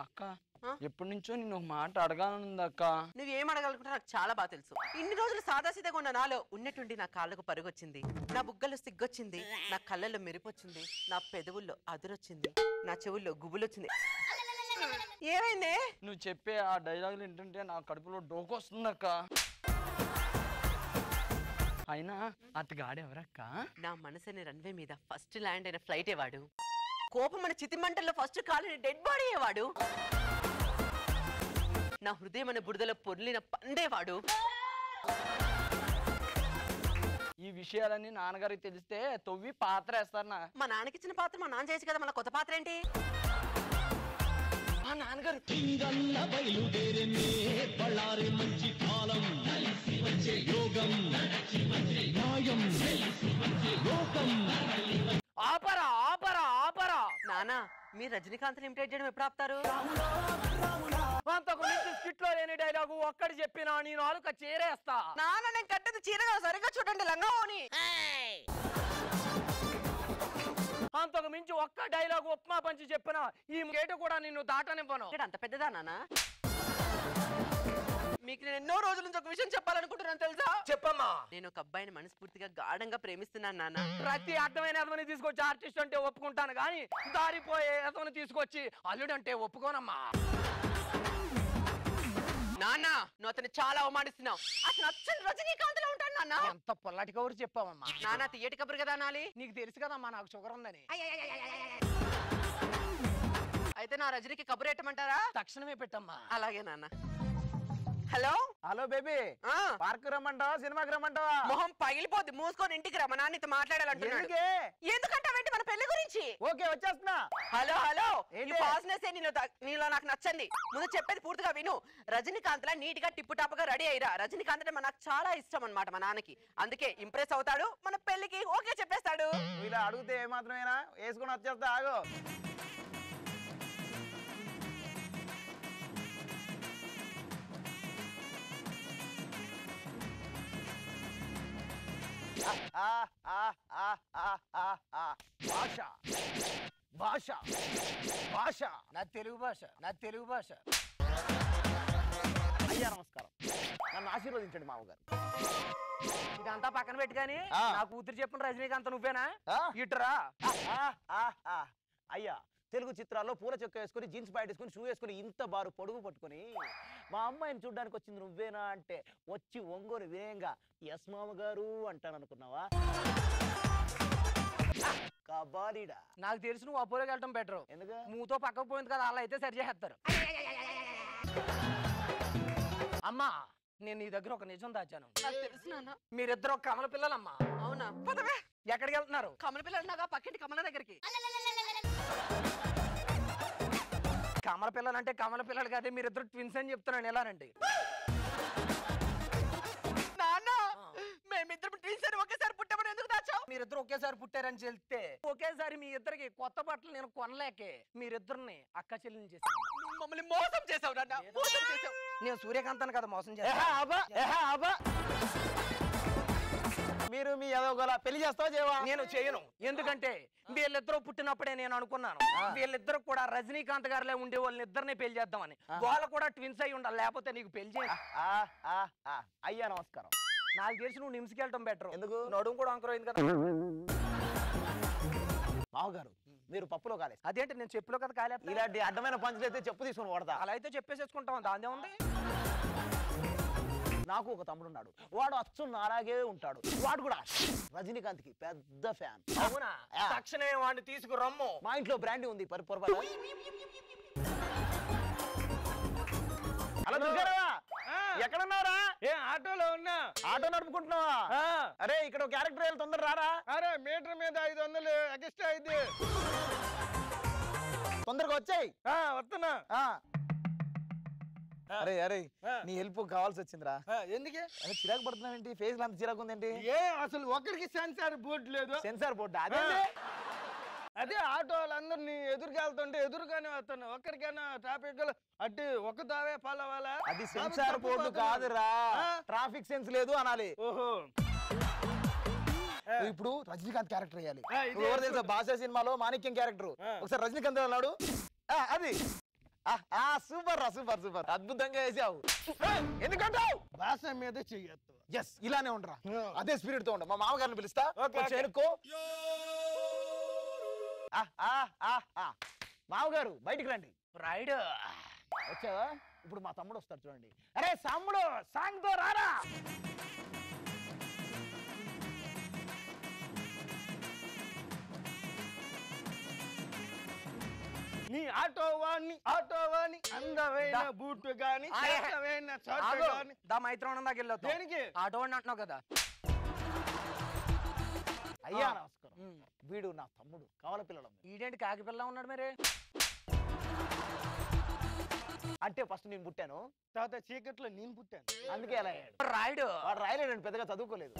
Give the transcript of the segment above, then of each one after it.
అక్క ఎప్పటి నుంచో నేను ఒక మాట అడగాలనుంది అక్క. నువ్వేం అడగాలనుకుంటా నాకు చాలా బాగా తెలుసు. ఇన్ని రోజులు సాదాసీదాగా ఉన్న నాలో ఉన్నట్టుండి నా కాళ్ళకు పరుగొచ్చింది, నా బుగ్గలు సిగ్గొచ్చింది, నా కళ్ళల్లో మెరిపొచ్చింది, నా పెదవుల్లో అదురొచ్చింది, నా చెవుల్లో గుబులొచ్చింది. ఏమైంది? నువ్వు చెప్పే ఆ డైలాగులు ఏంటంటే నా కడుపులో డోకొస్తుంది అక్క. అయినా అతగాడు ఎవరక్క? నా మనసుని రన్వే మీద ఫస్ట్ ల్యాండ్ అయిన ఫ్లైటే వాడు. కోపం మన చితిమంటల్లో ఫస్ట్ కాలిన డెడ్ బాడీ వాడు. నా హృదయం అనే బురదలో పొర్లిన పండేవాడు. ఈ విషయాలన్నీ నాన్నగారికి తెలిస్తే తవ్వి పాత్ర వేస్తారనా? మా నాన్నకిచ్చిన పాత్ర మా నాన్న చేయొచ్చు కదా, మన కొత్త పాత్ర ఏంటి? మా నాన్నగారు ఆపరా ఆపరా ఆపరా. నానా, మీరు రజనీకాంత్ ఇమిటేట్ చేయడం ఎప్పుడు ఆపుతారు? అంతకు మించి స్కిట్ లో లేని డైలాగు ఒక్కటి చెప్పినా నేను నాలుక చేరేస్తా. నాన్న, నేను కట్టేది చీరగా సరిగ్గా చూడండి, లంగావోని. అంతకు మించి ఒక్క డైలాగు ఉప్మా పంచి చెప్పినా ఈ గేటు కూడా నిన్ను దాటనివ్వను. అంత పెద్దదా నానా? మీకు నేను ఎన్నో రోజుల నుంచి ఒక విషయం చెప్పాలనుకుంటున్నాను తెలుసా? చెప్పమ్మా. నేను ఒక అబ్బాయిని మనస్ఫూర్తిగా గాఢంగా ప్రేమిస్తున్నాను నాన్న. ప్రతి అర్థమైన అతని తీసుకొచ్చి ఆర్టిస్ట్ అంటే ఒప్పుకుంటాను, కానీ దారిపోయే అతను తీసుకొచ్చి అల్లుడు అంటే ఒప్పుకోనమ్మా. నాన్న, నువ్వు అతను చాలా అవమానిస్తున్నావు. అతను అచ్చని రజనీకాంత్ లో ఉంటాను నాన్న. ఎంత పొల్లటి కబురు చెప్పావమ్మా. నాన్న, తీయటి కబురు కదా అనాలి. నీకు తెలుసు కదమ్మా నాకు షుగర్ ఉందని. అయితే నా రజనీకి కబురు పెట్టమంటారా? తక్షణమే పెట్టమ్మా. అలాగే నాన్న. హలో హలో బేబీ, పార్క్ రమ్మంటావా సినిమాకి రమ్మంటావా? మొహం పగిలిపోద్ది, మూసుకొని ఇంటికి రా. మా నాన్న నీతో మాట్లాడాలంటున్నాడు. ఎందుకంటే మన పెళ్లి గురించి. ఓకే వచ్చేస్తున్నా. హలో హలో, నీలో నాకు నచ్చండి. ముందు చెప్పేది పూర్తిగా విను. రజనీకాంత్ లా నీట్ గా టిప్పు టాప్ గా రెడీ అయ్యిరా. రజనీకాంత్ అంటే నాకు చాలా ఇష్టం అన్నమాట మా నాన్నకి. అందుకే ఇంప్రెస్ అవుతాడు, మన పెళ్లికి ఓకే చెప్పేస్తాడు. నువ్వు ఇలా అడిగితే ఏమాత్రమేనా వేసుకుని వచ్చేస్తా. ఆగు. భాష భాష భాష నా తెలుగు భాష, నా తెలుగు భాష. అయ్యా నమస్కారం, నన్ను ఆశీర్వదించండి మామగారు. ఇదంతా పక్కన పెట్టి కానీ నా కూతురు చెప్పిన రజనీకాంత్ నువ్వేనా? ఇటురా. అయ్యా, తెలుగు చిత్రాల్లో పూల చొక్క వేసుకుని జీన్స్ ప్యాంట్ వేసుకుని షూ వేసుకుని ఇంత బారు పొడుగు పట్టుకుని మా అమ్మాయిని చూడ్డానికి వచ్చింది నువ్వేనా అంటే వచ్చి ఒంగోని వినయంగా ఎస్ మామగారు అంటాను అనుకున్నావా? కబాలీడా. నాకు తెలిసి నువ్వు అపోలోకి వెళ్ళటం బెటర్. ఎందుకు? మూతో పక్కకు పోయింది కదా, అలా అయితే సరి చేస్తారు. అమ్మా, నేను నీ దగ్గర ఒక నిజం దాచాను. తెలుసు నాన్న. మీరిద్దరు కమల పిల్లలమ్మా. అవునా? పదవే. ఎక్కడికి వెళ్తున్నారు? కమల పిల్లలు పక్కింటి కమల దగ్గరికి. కమల పిల్లలు అంటే కమల పిల్లలు కాదే, మీరిద్దరు ట్విన్స్ అని చెప్తున్నాను. ఎలా రండి? నాన్న, మేమిద్దరు ట్విన్స్ అని ఒకేసారి పుట్టామని ఎందుకు దాచావు? మీరిద్దరు ఒకేసారి పుట్టారని చెప్తే ఒకేసారి మీ ఇద్దరికి కొత్త బట్టలు నేను కొనలేకే మీరిద్దరిని అక్క చెల్లెని చేశాను. మమ్మల్ని మోసం చేసావు నాన్న, మోసం చేసావు. నేను సూర్యకాంతాన్ని కదా మోసం చేశాను. మీరు మీ ఏదో పెళ్లి చేస్తావా చేయవా? నేను చేయను. ఎందుకంటే వీళ్ళిద్దరూ పుట్టినప్పుడే నేను అనుకున్నాను వీళ్ళిద్దరు కూడా రజనీకాంత్ గారిలో ఉండే వాళ్ళని ఇద్దరిని పెళ్లి చేద్దామని. వాళ్ళు కూడా ట్విన్స్ అయి ఉండాలి, లేకపోతే నీకు పెళ్లి చేయ. అయ్యా నమస్కారం. నాకు తెలిసి నువ్వు నిమ్స్కి వెళ్ళటం బెటర్. ఎందుకు? నడుము కూడా అంకురైంది కదా. మామగారు, మీరు పప్పులో కాలేదు. అదేంటి నేను చెప్పులో కదా కాలే. ఇలాంటి అడ్డమైన పంచులు అయితే చెప్పు తీసుకుని కొడతా. అలా అయితే చెప్పేసేసుకుంటాం, దాందే ఉంది. నాకు ఒక తమ్ముడు ఉన్నాడు, వాడు అచ్చు నాలాగే ఉంటాడు. వాడు కూడా రజనీకాంత్ కి పెద్ద ఫ్యాన్. అవునా? తక్షణమే వాడిని తీసుకురమ్ము. మా ఇంట్లో బ్రాండీ ఉంది. పొరపాటు. అలా చూసారా? ఎక్కడున్నారా? ఆటోలో ఉన్నా. ఆటో నడుపుకుంటున్నావా? అరే ఇక్కడ ఒక క్యారెక్టర్ వెళ్ళి తొందర రారా. అరే మీటర్ మీద 500 ఎక్స్ట్రా అయింది. తొందరగా వచ్చాయి. వస్తున్నా. అరే అరే నీ హెల్ప్ కావాల్సి వచ్చిందిరా. ఎందుకే చిరాకు పడుతున్నావు ఏంటి? ఫేస్ అంత చిరాకు ఉందేంటి? అసలు ఒకరికి సెన్సార్ బోర్డు లేదు. సెన్సార్ బోర్డు అదే అదే ఆటో వాళ్ళందరినీ ఎదురుకెళ్తుంటే ఎదురుగానే వస్తాను. ఒక్కరికైనా ట్రాఫిక్ అడ్డు ఒక దావే ఫాలో అవ్వాలా? అది సెన్సార్ బోర్డు కాదురా, ట్రాఫిక్ సెన్స్ లేదు అనాలి. ఓహో, నువ్వు ఇప్పుడు రజనీకాంత్ క్యారెక్టర్ వేయాలి. నువ్వు ఎవరు తెలుసా బాసా సినిమాలో మాణిక్యం క్యారెక్టర్ ఒకసారి రజనీకాంత్ అన్నాడు అది సూపర్ రా సూపర్ సూపర్ అద్భుతంగా వేసావు. ఎందుకంటావు భాష మీద చెయ్యొద్దు. ఎస్ ఇలానే ఉండరా అదే స్పిరిట్ తో ఉండ. మా మామగారిని పిలుస్తా Okay. చేరుకో. మామగారు బయటికి రండి. రాయుడు వచ్చావా? ఇప్పుడు మా తమ్ముడు వస్తాడు చూడండి. అరే తమ్ముడు సాంగ్ తో రారా. నీ ఆటో వాణ్ణి అందమైన బూట్ గాని చేతమైన షర్ట్ ఆగు. గాని దా మైత్రం దాకా వెళ్ళొద్దాం. దేనికి? ఆటో వాడిని అంటున్నావు కదా. అయ్యా నమస్కారం. వీడు నా తమ్ముడు కవల పిల్లడం. ఈడేంటి కాకి పిల్ల ఉన్నాడు మరి. అంటే ఫస్ట్ నేను పుట్టాను తర్వాత చీకట్లో నేను పుట్టాను. అందుకే అలా అయ్యాడు. రాయుడు వాడు రాయలేడు పెద్దగా చదువుకోలేదు.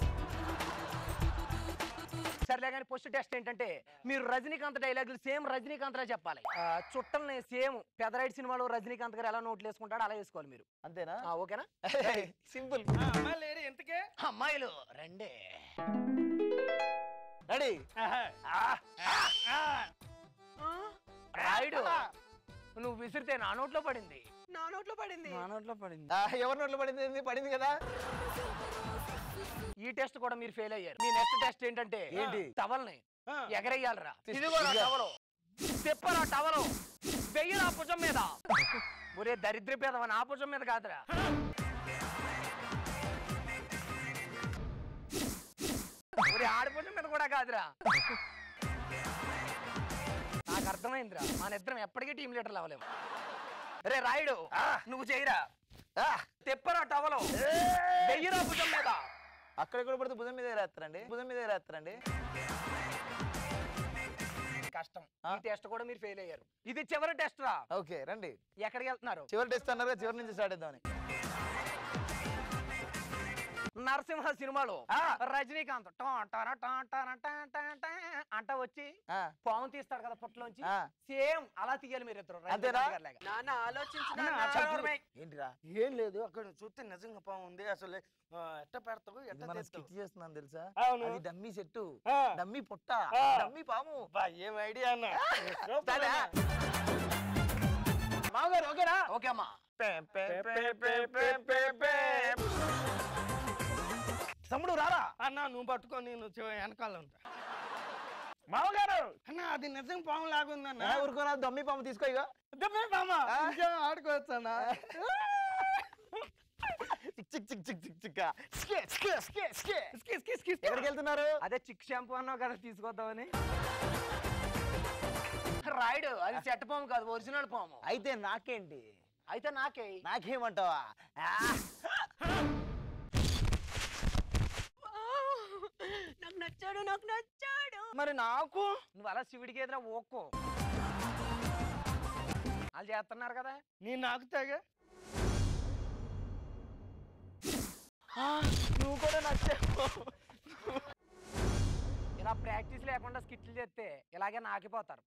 సర్లే కానీ ఫస్ట్ టెస్ట్ ఏంటంటే మీరు రజనీకాంత్ డైలాగులు సేమ్ రజనీకాంత్ లా చెప్పాలి. చుట్టల్ని సేమ్ పెదరైడ్ సినిమాలో రజనీకాంత్ గారు ఎలా నోట్లు వేసుకుంటాడో అలా వేసుకోవాలి మీరు. అంతేనా? ఓకేనా? సింపుల్. మళ్ళీ ఎంతకే అమ్మాయిలు రండి. రెడీ. రాయుడు నువ్వు విసిరితే నా నోట్లో పడింది. నా నోట్లో పడింది. నా నోట్లో పడింది. ఎవరి నోట్లో పడింది? పడింది కదా. ఈ టెస్ట్ కూడా మీరు ఫెయిల్ అయ్యారు. మీ నెక్స్ట్ టెస్ట్ ఏంటంటే ఏంటి? టవల్ని ఎగరేయాలరా. తీసుకో. ఇది కూడా టవలు తిప్పరా టవలు వెయ్యరా భుజం మీద. ఒరే దరిద్ర పేదవా నా భుజం మీద కాదురా. ఒరే ఆడి భుజం మీద కూడా కాదురా. నాకు అర్థమైందిరా మన ఇద్దరం ఎప్పటికీ టీం లీడర్లు అవ్వలేము. రే రాయుడు నువ్వు చేయరా. తిప్పరా టవలు వెయ్యరా భుజం మీద. అక్కడ కూడా పడితే భుజం మీద రాస్తారండి. భుజం మీద రాస్తారండి. కష్టం. ఈ టెస్ట్ కూడా మీరు ఫెయిల్ అయ్యారు. ఇది చివరి టెస్ట్ రా. ఓకే రండి. ఎక్కడికి వెళ్తున్నారు? చివరి టెస్ట్ అన్నారు, చివరి నుంచి స్టార్ట్ చేద్దామని. నరసింహ సినిమాలో రజనీకాంత్ అంట వచ్చి పాము తీస్తాడు కదా పుట్టలోంచి. సేమ్ అలా తీయాలి మీరు ఇద్దరు. అంతేనా? నాన్న ఆలోచించిన ఏంటిరా? ఏం లేదు, అక్కడ చూస్తే నిజంగా బాగుంది. అసలు ఎట్ట పెడతావు ఎట్ట మనం తెస్తావు? స్కిట్ చేస్తున్నాను తెలుసా? అవును. అది డమ్మీ సెట్టు, ఆ. డమ్మీ పుట్ట, ఆ. డమ్మీ పాము. బా, ఏం ఐడియా అన్న. సరే. మామగారు ఓకేనా? ఓకే అమ్మా. తమ్ముడు రారా. అన్న నువ్వు పట్టుకొని నేను వెనకాల ఉంటా. మామగారు అన్న అది నిజం పాము లాగుందన్న. ఊరుకోరా, దమ్మి పాము తీసుకో. ఇక ఆడుకోవచ్చు అన్న. ఎక్కడికి వెళ్తున్నారు? అదే చిక్ షాంపూ అన్నావు కదా తీసుకొద్దామని. రాయుడు అది చెట్ట పాము కాదు, ఒరిజినల్ పాము. అయితే నాకేంటి? అయితే నాకే. నాకేమంటావా? నాకు నచ్చాడు, నాకు నచ్చాడు. మరి నాకు నువ్వు అలా శివుడికి ఎదురా ఓక్కో. వాళ్ళు చేస్తున్నారు కదా. నేను నాకుతాగా. నువ్వు కూడా నచ్చావు. ఇలా ప్రాక్టీస్ లేకుండా స్కిట్లు చేస్తే ఇలాగే నాకిపోతారు.